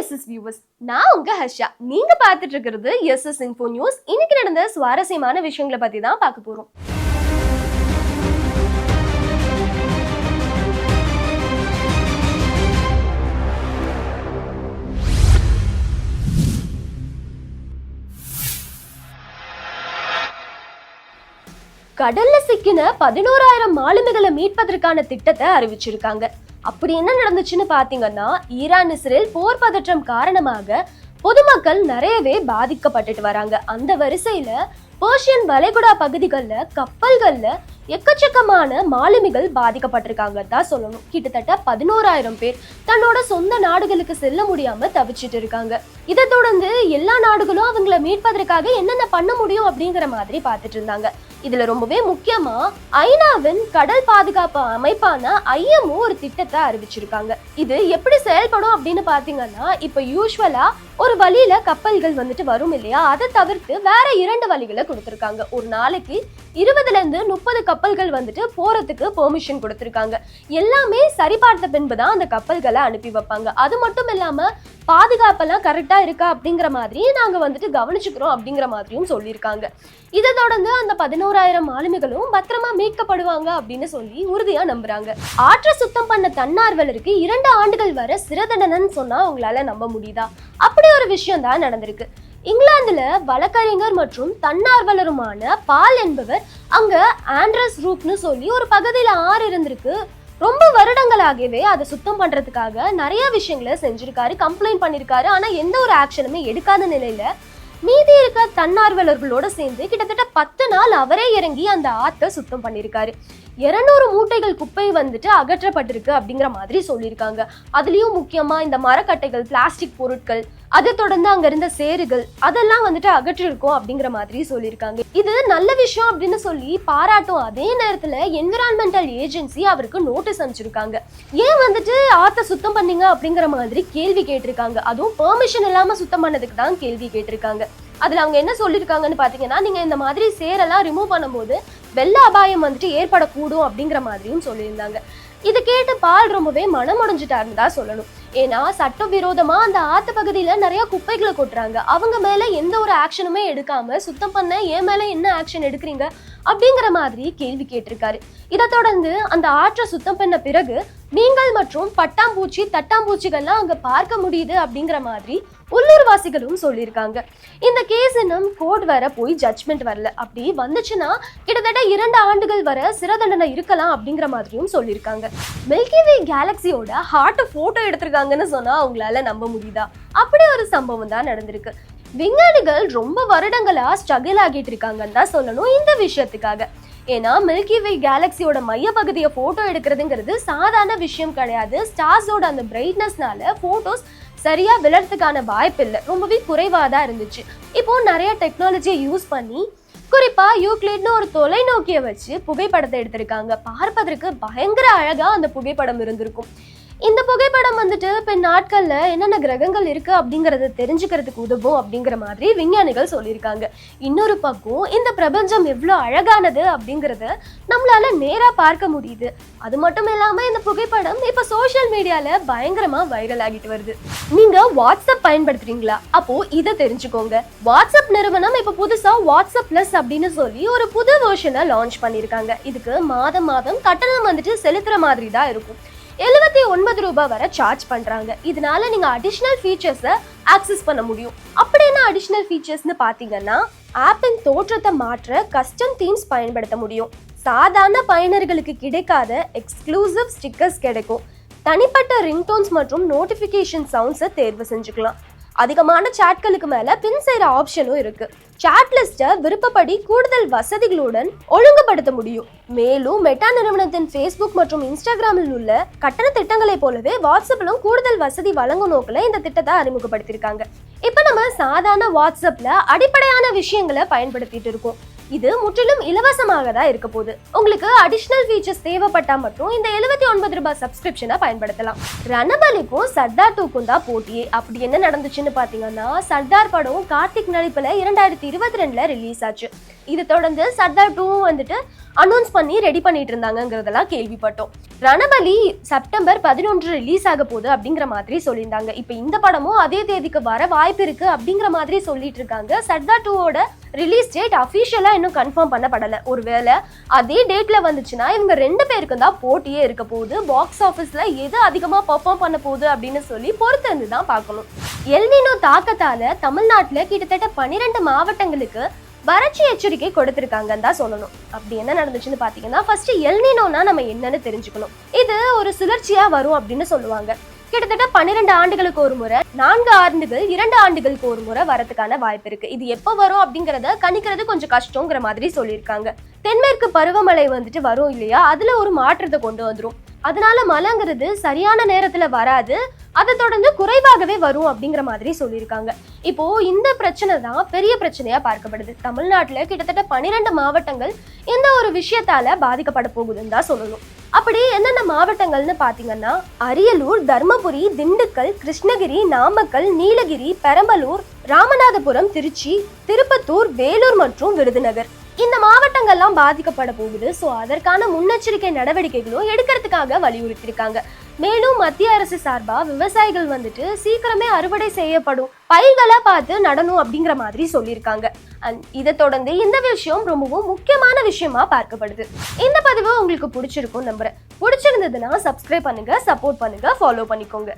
SS viewers, நான் உங்க ஹர்ஷா. நீங்க பார்த்துட்டு இருக்கிறது எஸ்எஸ் இன்ஃபோ நியூஸ். இன்னைக்கு நடந்த சுவாரஸ்யமான விஷயங்களை பத்தி தான் பார்க்க போறோம். கடல்ல சிக்கின 11,000 மாலுமிகளை மீட்பதற்கான திட்டத்தை அறிவிச்சிருக்காங்க. அப்படி என்ன நடந்துச்சுன்னு பாத்தீங்கன்னா, ஈரான் இஸ்ரேல் போர் பதற்றம் காரணமாக பொதுமக்கள் நிறையவே பாதிக்கப்பட்டுட்டு வராங்க. அந்த வரிசையில பெர்ஷியன் வளைகுடா பகுதிகளில் கப்பல்கள்ல எக்கச்சக்கமான மாலுமிகள் பாதிக்கப்பட்டிருக்காங்க தான் சொல்லணும். கிட்டத்தட்ட 11,000 பேர் தன்னோட சொந்த நாடுகளுக்கு செல்ல முடியாம தவிச்சிட்டு இருக்காங்க. இதை தொடர்ந்து எல்லா நாடுகளும் அவங்களை மீட்பதற்காக என்னென்ன பண்ண முடியும் அப்படிங்கிற மாதிரி பார்த்துட்டு இருந்தாங்க. இதுல ரொம்பவே முக்கியமா ஐநாவின் கடல் பாதுகாப்பு அமைப்பான IMO ஒரு திட்டத்தை அறிவிச்சிருக்காங்க. இது எப்படி செயல்படும் அப்படின்னு பாத்தீங்கன்னா, இப்ப யூஸ்வலா ஒரு வழியில கப்பல்கள் வந்துட்டு வரும் இல்லையா, அதை தவிர்த்து வேற 2 வழிகளை கொடுத்திருக்காங்க. ஒரு நாளைக்கு 20ல இருந்து 30 கப்பல்கள் வந்துட்டு போறதுக்கு பெர்மிஷன் கொடுத்திருக்காங்க. எல்லாமே சரி பார்த்த பின்பு தான் அந்த கப்பல்களை அனுப்பி வைப்பாங்க. அது மட்டும் இல்லாம பாதுகாப்பெல்லாம் கரெக்டா இருக்கா அப்படிங்கிற மாதிரி நாங்க வந்துட்டு கவனிச்சுக்கிறோம் அப்படிங்கிற மாதிரியும் சொல்லியிருக்காங்க. இதை தொடர்ந்து அந்த 11,000 மாலுமிகளும் பத்திரமா மீட்கப்படுவாங்க அப்படின்னு சொல்லி உறுதியா நம்புறாங்க. ஆற்றை சுத்தம் பண்ண தன்னார்வலருக்கு 2 ஆண்டுகள் வரை சிறை தண்டனைன்னு சொன்னா உங்களால நம்ப முடியுதா? அப்படி ஒரு விஷயம் தான் நடந்திருக்கு. இங்கிலாந்துல வழக்கறிஞர் மற்றும் தன்னார்வலருமான பால் என்பவர் அங்க ஆண்ட்ரஸ் ரூப்னு சொல்லி ஒரு பகுதியில ஆறு இருந்திருக்கு. ரொம்ப வருடங்களாகவே அதை சுத்தம் பண்றதுக்காக நிறைய விஷயங்களை செஞ்சிருக்காரு, கம்ப்ளைண்ட் பண்ணிருக்காரு. ஆனா எந்த ஒரு ஆக்ஷனுமே எடுக்காத நிலையில மீதி இருக்க தன்னார்வலர்களோட சேர்ந்து கிட்டத்தட்ட 10 நாள் அவரே இறங்கி அந்த ஆத்தை சுத்தம் பண்ணிருக்காரு. 200 மூட்டைகள் குப்பை வந்துட்டு அகற்றப்பட்டிருக்கு அப்படிங்கிற மாதிரி சொல்லியிருக்காங்க. அதுலயும் முக்கியமா இந்த மரக்கட்டைகள், பிளாஸ்டிக் பொருட்கள், அதை தொடர்ந்து அங்க இருந்த சேறுகள் அதெல்லாம் வந்துட்டு அகற்றிருக்கோம் அப்படிங்கிற மாதிரி சொல்லியிருக்காங்க. இது நல்ல விஷயம் அப்படின்னு சொல்லி பாராட்டும் அதே நேரத்துல என்விரான்மெண்டல் ஏஜென்சி அவருக்கு நோட்டீஸ் அனுப்பிச்சிருக்காங்க. ஏன் வந்துட்டு ஆத்தை சுத்தம் பண்ணீங்க அப்படிங்கிற மாதிரி கேள்வி கேட்டிருக்காங்க. அதுவும் பெர்மிஷன் இல்லாம சுத்தம் பண்ணதுக்கு தான் கேள்வி கேட்டிருக்காங்க. அதுல அவங்க என்ன சொல்லியிருக்காங்கன்னு பாத்தீங்கன்னா, நீங்க இந்த மாதிரி சேரெல்லாம் ரிமூவ் பண்ணும்போது வெள்ள அபாயம் வந்துட்டு ஏற்படக்கூடும் அப்படிங்கிற மாதிரியும் சொல்லியிருந்தாங்க. இதை கேட்டு பால் ரொம்பவே மனமுடைஞ்சிட்டாருன்னு தான் சொல்லணும். ஏன்னா சட்டவிரோதமா அந்த ஆத்து பகுதியில நிறைய குப்பைகளை கொட்டுறாங்க. அவங்க மேல எந்த ஒரு ஆக்ஷனுமே எடுக்காம சுத்தம் பண்ண என் மேல என்ன ஆக்ஷன் எடுக்கிறீங்க அப்படிங்கிற மாதிரி கேள்வி கேட்டிருக்காரு. இதை தொடர்ந்து அந்த ஆற்றை சுத்தம் பண்ண பிறகு மீன்கள் மற்றும் பட்டாம்பூச்சி, தட்டாம்பூச்சிகள்லாம் அங்க பார்க்க முடியுது அப்படிங்கிற மாதிரி உள்ளூர்வாசிகளும் சொல்லியிருக்காங்க. இந்த கேஸ் இன்னும் கோர்ட் வர போய் ஜட்ஜ்மெண்ட் வரல. அப்படி வந்துச்சுன்னா கிட்டத்தட்ட 2 ஆண்டுகள் வரை சிறை தண்டனை இருக்கலாம் அப்படிங்கிற மாதிரியும் சொல்லியிருக்காங்க. மில்கி வே கேலக்சியோட ஹார்ட்டை போட்டோ எடுத்திருக்காங்கன்னு சொன்னா அவங்களால நம்ப முடியுதா? அப்படி ஒரு சம்பவம் தான் நடந்திருக்கு. விஞ்ஞானிகள் ரொம்ப வருடங்களா ஸ்ட்ரகிள் ஆகிட்டு இருக்காங்கன்னு தான் சொல்லணும் இந்த விஷயத்துக்காக. ஏன்னா மில்கி வே கேலக்சியோட மைய பகுதியை போட்டோ எடுக்கிறதுங்கிறது சாதாரண விஷயம் கிடையாது. ஸ்டார்ஸோட அந்த பிரைட்னஸ்னால போட்டோஸ் சரியா விழறதுக்கான வாய்ப்பு இல்லை, ரொம்பவே குறைவாக தான் இருந்துச்சு. இப்போ நிறைய டெக்னாலஜியை யூஸ் பண்ணி குறிப்பா யூக்ளிட்னு ஒரு தொலைநோக்கியை வச்சு புகைப்படத்தை எடுத்திருக்காங்க. பார்ப்பதற்கு பயங்கர அழகா அந்த புகைப்படம் இருந்திருக்கும். இந்த புகைப்படம் வந்துட்டு பின் நாட்கள்ல என்னென்ன கிரகங்கள் இருக்கு அப்படிங்கறத தெரிஞ்சுக்கிறதுக்கு உதவும் அப்படிங்கிற மாதிரி விஞ்ஞானிகள் சொல்லியிருக்காங்க. இன்னொரு பக்கம் இந்த பிரபஞ்சம் எவ்வளவு அழகானது அப்படிங்கறத நம்மளால நேரா பார்க்க முடியுது. அது மட்டும் இல்லாம இந்த புகைப்படம் இப்ப சோசியல் மீடியால பயங்கரமா வைரல் ஆகிட்டு வருது. நீங்க வாட்ஸ்அப் பயன்படுத்துறீங்களா? அப்போ இதை தெரிஞ்சுக்கோங்க. வாட்ஸ்அப் நிறுவனம் இப்ப புதுசா வாட்ஸ்அப் பிளஸ் அப்படின்னு சொல்லி ஒரு புது வெர்ஷனை லான்ச் பண்ணிருக்காங்க. இதுக்கு மாதம் கட்டணம் வந்துட்டு செலுத்துற மாதிரி தான் இருக்கும். 79 ரூபாய் வரை சார்ஜ் பண்றாங்க. இதனால நீங்க அடிஷனல் ஃபீச்சர்ஸை ஆக்சஸ் பண்ண முடியும். அப்படி என்ன அடிஷனல் ஃபீச்சர்ஸ்னு பாத்தீங்கன்னா, ஆப்பின் தோற்றத்தை மாற்ற கஸ்டம் தீம்ஸ் பயன்படுத்த முடியும். சாதாரண பயனர்களுக்கு கிடைக்காத எக்ஸ்க்ளூசிவ் ஸ்டிக்கர்ஸ் கிடைக்கும். தனிப்பட்ட ரிங்டோன்ஸ் மற்றும் நோட்டிஃபிகேஷன் சவுண்ட்ஸை தேர்வு செஞ்சுக்கலாம். அதிகமான சாட்களுக்கு மேல பின் செய்யற ஆப்ஷனும் இருக்கு. சாட் லிஸ்ட்டை விருப்பப்படி கூடுதல் வசதிகளுடன் ஒழுங்குபடுத்த முடியும். மேலும் மெட்டா நிறுவனத்தின் ஃபேஸ்புக் மற்றும் இன்ஸ்டாகிராமில் உள்ள கட்டண திட்டங்களை போலவே வாட்ஸ்அப்பிலும் கூடுதல் வசதி வழங்கும் நோக்கில் இந்த திட்டத்தை அறிமுகப்படுத்தியிருக்காங்க. இப்ப நம்ம சாதாரண வாட்ஸ்அப்ல அடிப்படையான விஷயங்களை பயன்படுத்திட்டு இருக்கோம். இது முற்றிலும் இலவசமாக தான் இருக்க போகுது. உங்களுக்கு அடிஷனல் ஃபீச்சர்ஸ் தேவைப்பட்டா மட்டும் இந்த 79 ரூபாய் சப்ஸ்கிரிப்ஷனை பயன்படுத்தலாம். ரணபலிக்கும் சர்தார் 2க்கும் தான் போட்டியே. அப்படி என்ன நடந்துச்சுன்னு பாத்தீங்கன்னா, சர்தார் படம் கார்த்திக் நடிப்புல 2022ல ரிலீஸ் ஆச்சு. இது தொடர்ந்து சர்தார் 2 வந்துட்டு அனௌன்ஸ் பண்ணி ரெடி பண்ணிட்டு இருந்தாங்கிறதெல்லாம் கேள்விப்பட்டோம். ரணபலி செப்டம்பர் 11 ரிலீஸ் ஆக போகுது அப்படிங்கிற மாதிரி சொல்லியிருந்தாங்க. இப்போ இந்த படமும் அதே தேதிக்கு வர வாய்ப்பு இருக்கு அப்படிங்கிற மாதிரி சொல்லிட்டு இருக்காங்க. சர்தார் 2வோட ரிலீஸ் டேட் அஃபிஷியலா இன்னும் கன்ஃபார்ம் பண்ணப்படலை. ஒருவேளை அதே டேட்ல வந்துச்சுன்னா இவங்க 2 பேருக்கு தான் போட்டியே இருக்க போகுது. பாக்ஸ் ஆஃபீஸ்ல எது அதிகமா பெர்ஃபார்ம் பண்ண போகுது அப்படின்னு சொல்லி பொறுத்து இருந்து தான் பார்க்கணும். எல்னினோ தாக்கத்தால தமிழ்நாட்டில் கிட்டத்தட்ட 12 மாவட்டங்களுக்கு வறட்சி எச்சரிக்கை கொடுத்திருக்காங்கன்னு தான் சொல்லணும். அப்படி என்ன நடந்துச்சுன்னு பாத்தீங்கன்னா, ஃபர்ஸ்ட் எல்னினோனா நம்ம என்னன்னு தெரிஞ்சுக்கணும். இது ஒரு சுழற்சியா வரும் அப்படின்னு சொல்லுவாங்க. கிட்டத்தட்ட 12 ஆண்டுகளுக்கு ஒரு முறை, 4 ஆண்டுகள் 2 ஆண்டுகளுக்கு ஒரு முறை வரதுக்கான வாய்ப்பு இருக்கு. இது எப்போ வரும் அப்படிங்கறத கணிக்கிறது கொஞ்சம் கஷ்டங்கிற மாதிரி சொல்லியிருக்காங்க. தென்மேற்கு பருவமழை வந்துட்டு வரும் இல்லையா, அதுல ஒரு மாற்றத்தை கொண்டு வந்துரும். அதனால மழைங்கிறது சரியான நேரத்துல வராது, அதை தொடர்ந்து குறைவாகவே வரும் அப்படிங்கிற மாதிரி சொல்லியிருக்காங்க. இப்போ இந்த பிரச்சனை தான் பெரிய பிரச்சனையா பார்க்கப்படுது. தமிழ்நாட்டுல கிட்டத்தட்ட 12 மாவட்டங்கள் இந்த ஒரு விஷயத்தால பாதிக்கப்பட போகுதுன்னு தான் சொல்லணும். அப்படி என்னென்ன மாவட்டங்கள்னு பாத்தீங்கன்னா, அரியலூர், தர்மபுரி, திண்டுக்கல், கிருஷ்ணகிரி, நாமக்கல், நீலகிரி, பெரம்பலூர், ராமநாதபுரம், திருச்சி, திருப்பத்தூர், வேலூர் மற்றும் விருதுநகர். இந்த மாவட்டங்கள்லாம் பாதிக்கப்பட போகுது. ஸோ அதற்கான முன்னெச்சரிக்கை நடவடிக்கைகளும் எடுக்கிறதுக்காக வலியுறுத்தியிருக்காங்க. மேலும் மத்திய அரசு சார்பா விவசாயிகள் வந்துட்டு சீக்கிரமே அறுவடை செய்யப்படும் பயிர்களை பார்த்து நடணும் அப்படிங்கிற மாதிரி சொல்லியிருக்காங்க. இதை தொடர்ந்து இந்த விஷயம் ரொம்பவும் முக்கியமான விஷயமா பார்க்கப்படுது. இந்த பதிவு உங்களுக்கு பிடிச்சிருக்கும் நம்புறேன். பிடிச்சிருந்ததுன்னா சப்ஸ்கிரைப் பண்ணுங்க, சப்போர்ட் பண்ணுங்க, ஃபாலோ பண்ணிக்கோங்க.